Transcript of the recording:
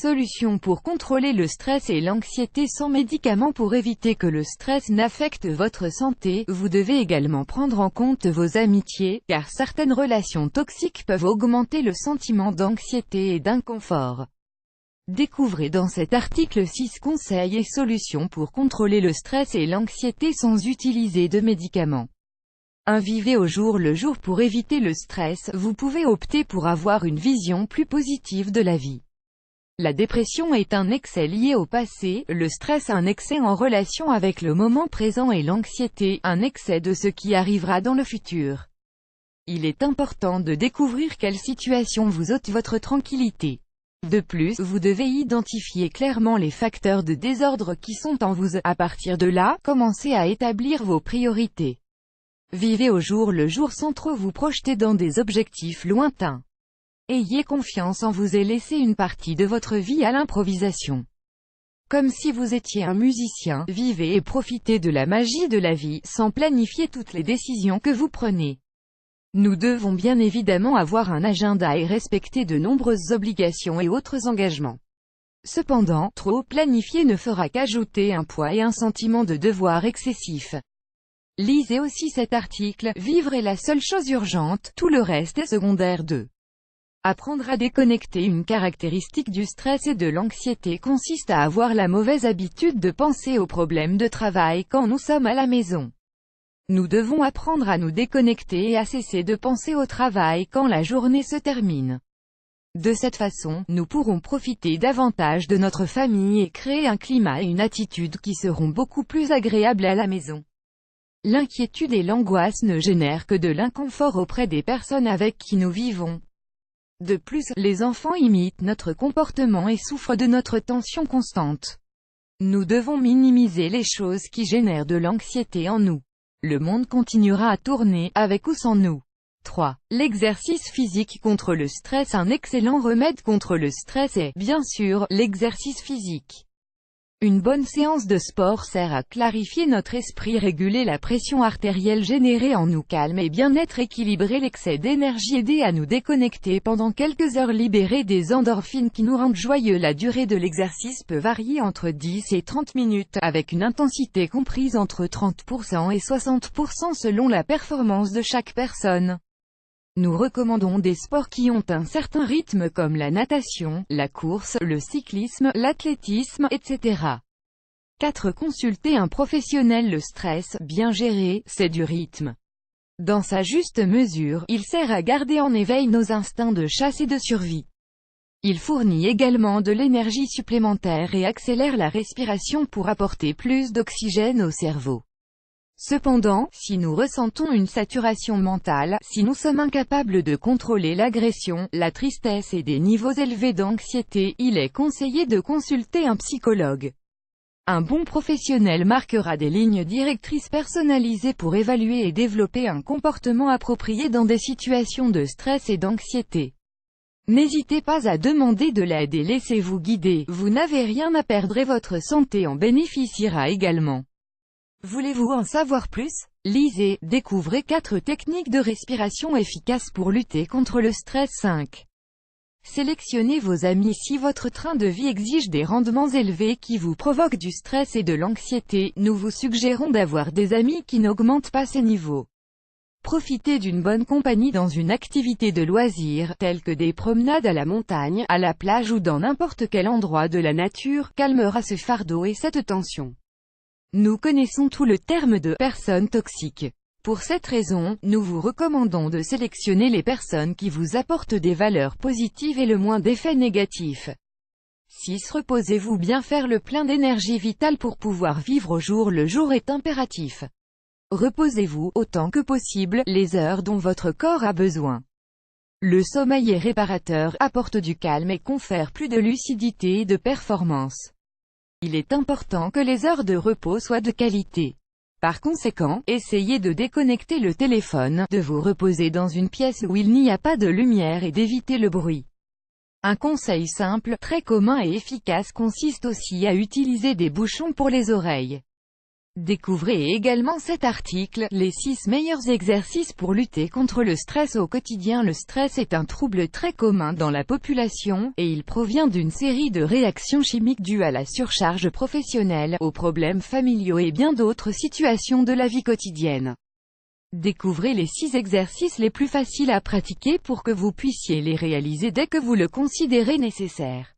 Solutions pour contrôler le stress et l'anxiété sans médicaments. Pour éviter que le stress n'affecte votre santé, vous devez également prendre en compte vos amitiés, car certaines relations toxiques peuvent augmenter le sentiment d'anxiété et d'inconfort. Découvrez dans cet article 6 conseils et solutions pour contrôler le stress et l'anxiété sans utiliser de médicaments. Vivez au jour le jour. Pour éviter le stress, vous pouvez opter pour avoir une vision plus positive de la vie. La dépression est un excès lié au passé, le stress un excès en relation avec le moment présent et l'anxiété, un excès de ce qui arrivera dans le futur. Il est important de découvrir quelle situation vous ôte votre tranquillité. De plus, vous devez identifier clairement les facteurs de désordre qui sont en vous. À partir de là, commencez à établir vos priorités. Vivez au jour le jour sans trop vous projeter dans des objectifs lointains. Ayez confiance en vous et laissez une partie de votre vie à l'improvisation. Comme si vous étiez un musicien, vivez et profitez de la magie de la vie, sans planifier toutes les décisions que vous prenez. Nous devons bien évidemment avoir un agenda et respecter de nombreuses obligations et autres engagements. Cependant, trop planifier ne fera qu'ajouter un poids et un sentiment de devoir excessif. Lisez aussi cet article, vivre est la seule chose urgente, tout le reste est secondaire. 2. Apprendre à déconnecter. Une caractéristique du stress et de l'anxiété consiste à avoir la mauvaise habitude de penser aux problèmes de travail quand nous sommes à la maison. Nous devons apprendre à nous déconnecter et à cesser de penser au travail quand la journée se termine. De cette façon, nous pourrons profiter davantage de notre famille et créer un climat et une attitude qui seront beaucoup plus agréables à la maison. L'inquiétude et l'angoisse ne génèrent que de l'inconfort auprès des personnes avec qui nous vivons. De plus, les enfants imitent notre comportement et souffrent de notre tension constante. Nous devons minimiser les choses qui génèrent de l'anxiété en nous. Le monde continuera à tourner, avec ou sans nous. 3. L'exercice physique contre le stress. Un excellent remède contre le stress est, bien sûr, l'exercice physique. Une bonne séance de sport sert à clarifier notre esprit, réguler la pression artérielle, générer en nous calme et bien-être, équilibrer l'excès d'énergie, aider à nous déconnecter pendant quelques heures, libérer des endorphines qui nous rendent joyeux. La durée de l'exercice peut varier entre 10 et 30 minutes, avec une intensité comprise entre 30% et 60% selon la performance de chaque personne. Nous recommandons des sports qui ont un certain rythme comme la natation, la course, le cyclisme, l'athlétisme, etc. 4. Consulter un professionnel. Le stress, bien géré, c'est du rythme. Dans sa juste mesure, il sert à garder en éveil nos instincts de chasse et de survie. Il fournit également de l'énergie supplémentaire et accélère la respiration pour apporter plus d'oxygène au cerveau. Cependant, si nous ressentons une saturation mentale, si nous sommes incapables de contrôler l'agression, la tristesse et des niveaux élevés d'anxiété, il est conseillé de consulter un psychologue. Un bon professionnel marquera des lignes directrices personnalisées pour évaluer et développer un comportement approprié dans des situations de stress et d'anxiété. N'hésitez pas à demander de l'aide et laissez-vous guider, vous n'avez rien à perdre et votre santé en bénéficiera également. Voulez-vous en savoir plus? Lisez, découvrez 4 techniques de respiration efficaces pour lutter contre le stress. 5. Sélectionnez vos amis. Si votre train de vie exige des rendements élevés qui vous provoquent du stress et de l'anxiété, nous vous suggérons d'avoir des amis qui n'augmentent pas ces niveaux. Profitez d'une bonne compagnie dans une activité de loisir, telle que des promenades à la montagne, à la plage ou dans n'importe quel endroit de la nature, calmera ce fardeau et cette tension. Nous connaissons tout le terme de « personnes toxiques ». Pour cette raison, nous vous recommandons de sélectionner les personnes qui vous apportent des valeurs positives et le moins d'effets négatifs. 6. Reposez-vous bien. Faire le plein d'énergie vitale pour pouvoir vivre au jour le jour est impératif. Reposez-vous, autant que possible, les heures dont votre corps a besoin. Le sommeil est réparateur, apporte du calme et confère plus de lucidité et de performance. Il est important que les heures de repos soient de qualité. Par conséquent, essayez de déconnecter le téléphone, de vous reposer dans une pièce où il n'y a pas de lumière et d'éviter le bruit. Un conseil simple, très commun et efficace consiste aussi à utiliser des bouchons pour les oreilles. Découvrez également cet article, les 6 meilleurs exercices pour lutter contre le stress au quotidien. Le stress est un trouble très commun dans la population, et il provient d'une série de réactions chimiques dues à la surcharge professionnelle, aux problèmes familiaux et bien d'autres situations de la vie quotidienne. Découvrez les 6 exercices les plus faciles à pratiquer pour que vous puissiez les réaliser dès que vous le considérez nécessaire.